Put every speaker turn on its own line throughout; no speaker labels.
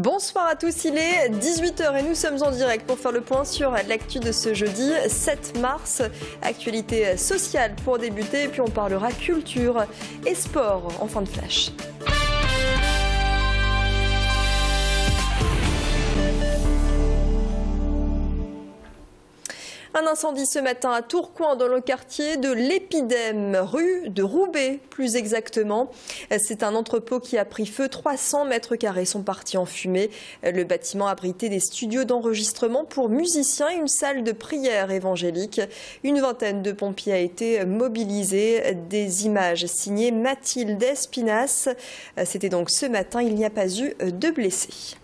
Bonsoir à tous, il est 18 h et nous sommes en direct pour faire le point sur l'actu de ce jeudi 7 mars. Actualité sociale pour débuter, et puis on parlera culture et sport en fin de flash. Un incendie ce matin à Tourcoing dans le quartier de l'Épidème, rue de Roubaix plus exactement. C'est un entrepôt qui a pris feu, 300 mètres carrés sont partis en fumée. Le bâtiment abritait des studios d'enregistrement pour musiciens et une salle de prière évangélique. Une vingtaine de pompiers a été mobilisés. Des images signées Mathilde Espinas. C'était donc ce matin, il n'y a pas eu de blessés.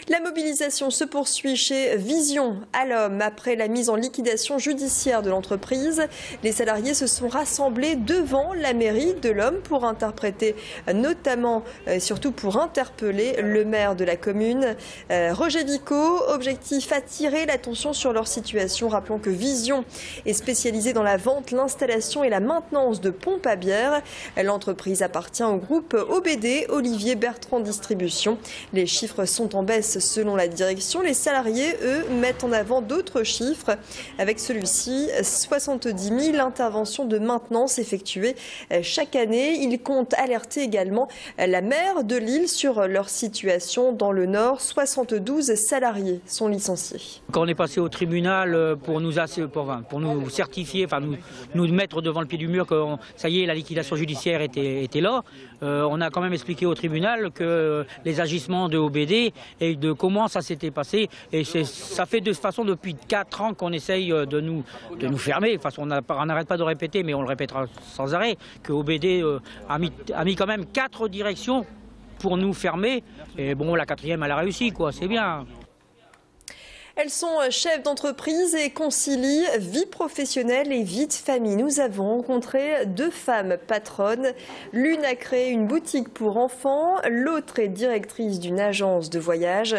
La mobilisation se poursuit chez Vision à l'Homme après la mise en liquidation judiciaire de l'entreprise. Les salariés se sont rassemblés devant la mairie de l'Homme pour interpréter, notamment, surtout pour interpeller le maire de la commune, Roger Vico. Objectif, attirer l'attention sur leur situation. Rappelons que Vision est spécialisée dans la vente, l'installation et la maintenance de pompes à bière. L'entreprise appartient au groupe OBD, Olivier Bertrand Distribution. Les chiffres sont en baisse selon la direction. Les salariés, eux, mettent en avant d'autres chiffres. Avec celui-ci, 70 000 interventions de maintenance effectuées chaque année. Ils comptent alerter également la maire de Lille sur leur situation dans le Nord. 72 salariés sont licenciés.
Quand on est passé au tribunal pour nous certifier, nous mettre devant le pied du mur que ça y est, la liquidation judiciaire était là, on a quand même expliqué au tribunal que les agissements de OBD et de comment ça s'était passé. Et ça fait de toute façon depuis 4 ans qu'on essaye de nous fermer. Enfin, on n'arrête pas de répéter, mais on le répétera sans arrêt, que OBD a mis quand même 4 directions pour nous fermer. Et bon, la 4e, elle a réussi, quoi. C'est bien.
Elles sont chefs d'entreprise et concilient vie professionnelle et vie de famille. Nous avons rencontré 2 femmes patronnes. L'une a créé une boutique pour enfants, l'autre est directrice d'une agence de voyage.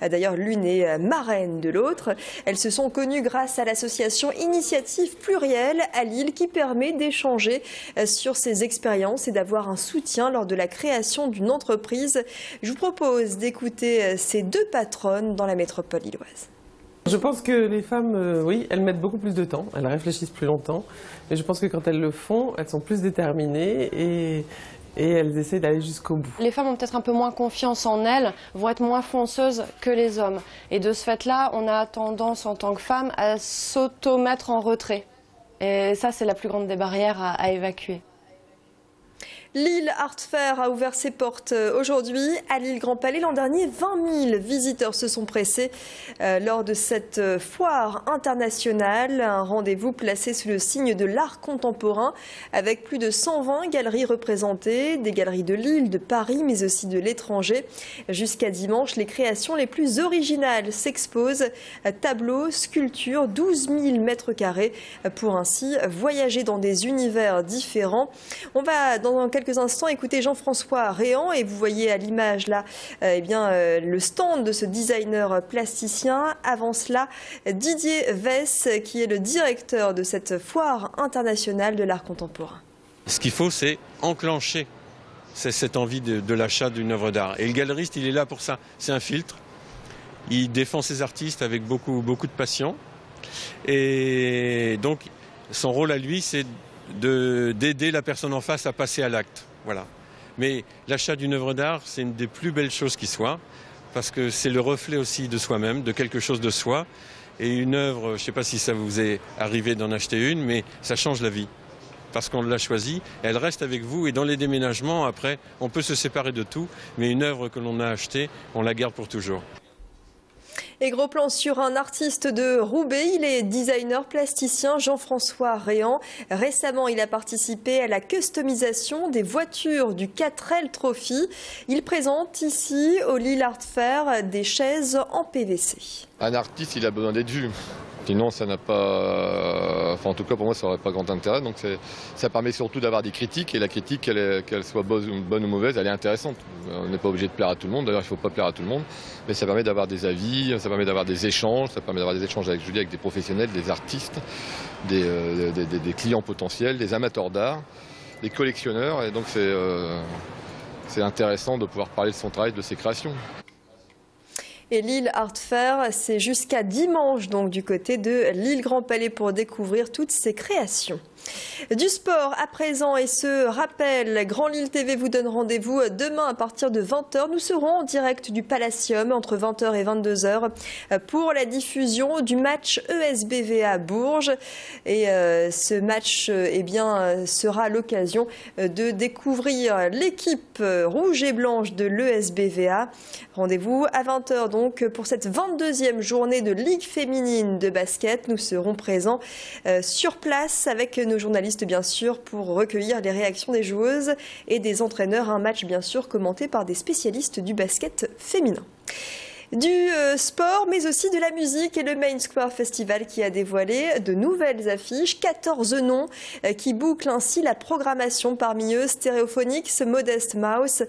D'ailleurs, l'une est marraine de l'autre. Elles se sont connues grâce à l'association Initiative Plurielle à Lille qui permet d'échanger sur ses expériences et d'avoir un soutien lors de la création d'une entreprise. Je vous propose d'écouter ces 2 patronnes dans la métropole lilloise.
Je pense que les femmes, oui, elles mettent beaucoup plus de temps, elles réfléchissent plus longtemps. Mais je pense que quand elles le font, elles sont plus déterminées et elles essaient d'aller jusqu'au bout.
Les femmes ont peut-être un peu moins confiance en elles, vont être moins fonceuses que les hommes. Et de ce fait-là, on a tendance en tant que femme à s'auto-mettre en retrait. Et ça, c'est la plus grande des barrières à évacuer.
Lille Art Fair a ouvert ses portes aujourd'hui à Lille Grand Palais. L'an dernier, 20 000 visiteurs se sont pressés lors de cette foire internationale. Un rendez-vous placé sous le signe de l'art contemporain avec plus de 120 galeries représentées, des galeries de Lille, de Paris, mais aussi de l'étranger. Jusqu'à dimanche, les créations les plus originales s'exposent. Tableaux, sculptures, 12 000 mètres carrés pour ainsi voyager dans des univers différents. On va dans quelques instants écouter Jean-François Réan et vous voyez à l'image là le stand de ce designer plasticien. Avant cela, Didier Vess qui est le directeur de cette foire internationale de l'art contemporain.
Ce qu'il faut, c'est enclencher cette envie de l'achat d'une œuvre d'art. Et le galeriste, il est là pour ça. C'est un filtre. Il défend ses artistes avec beaucoup de passion. Et donc, son rôle à lui, c'est d'aider la personne en face à passer à l'acte. Voilà. Mais l'achat d'une œuvre d'art, c'est une des plus belles choses qui soit, parce que c'est le reflet aussi de soi-même, de quelque chose de soi. Et une œuvre, je ne sais pas si ça vous est arrivé d'en acheter une, mais ça change la vie. Parce qu'on l'a choisie, elle reste avec vous et dans les déménagements, après, on peut se séparer de tout, mais une œuvre que l'on a achetée, on la garde pour toujours.
Et gros plan sur un artiste de Roubaix, il est designer plasticien Jean-François Réan. Récemment, il a participé à la customisation des voitures du 4L Trophy. Il présente ici au Lille Art Fair des chaises en PVC.
Un artiste, il a besoin d'être vu. Sinon, ça n'a pas... Enfin, en tout cas, pour moi, ça n'aurait pas grand intérêt. Donc, ça permet surtout d'avoir des critiques. Et la critique, qu'elle soit bonne ou mauvaise, elle est intéressante. On n'est pas obligé de plaire à tout le monde. D'ailleurs, il ne faut pas plaire à tout le monde. Mais ça permet d'avoir des avis, ça permet d'avoir des échanges. Ça permet d'avoir des échanges avec, avec des professionnels, des artistes, des clients potentiels, des amateurs d'art, des collectionneurs. Et donc, c'est intéressant de pouvoir parler de son travail, de ses créations.
Et Lille Art Fair, c'est jusqu'à dimanche, donc du côté de Lille Grand Palais pour découvrir toutes ces créations. Du sport à présent et ce rappel, Grand Lille TV vous donne rendez-vous demain à partir de 20h. Nous serons en direct du Palacium entre 20h et 22h pour la diffusion du match ESBVA Bourges. Et ce match sera l'occasion de découvrir l'équipe rouge et blanche de l'ESBVA. Rendez-vous à 20h donc pour cette 22e journée de Ligue féminine de basket. Nous serons présents sur place avec nos journalistes bien sûr pour recueillir les réactions des joueuses et des entraîneurs. Un match bien sûr commenté par des spécialistes du basket féminin. Du sport, mais aussi de la musique et le Main Square Festival qui a dévoilé de nouvelles affiches, 14 noms qui bouclent ainsi la programmation, parmi eux Stereophonics, Modest Mouse,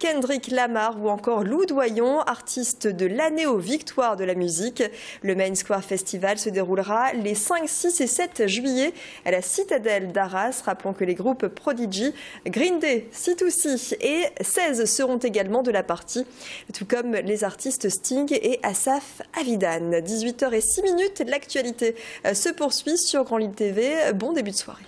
Kendrick Lamar ou encore Lou Doyon, artiste de l'année aux victoires de la musique. Le Main Square Festival se déroulera les 5, 6 et 7 juillet à la Citadelle d'Arras. Rappelons que les groupes Prodigy, Green Day, C2C et 16 seront également de la partie, tout comme les artistes Sting et Asaf Avidan. 18h06, l'actualité se poursuit sur Grand Lille TV. Bon début de soirée.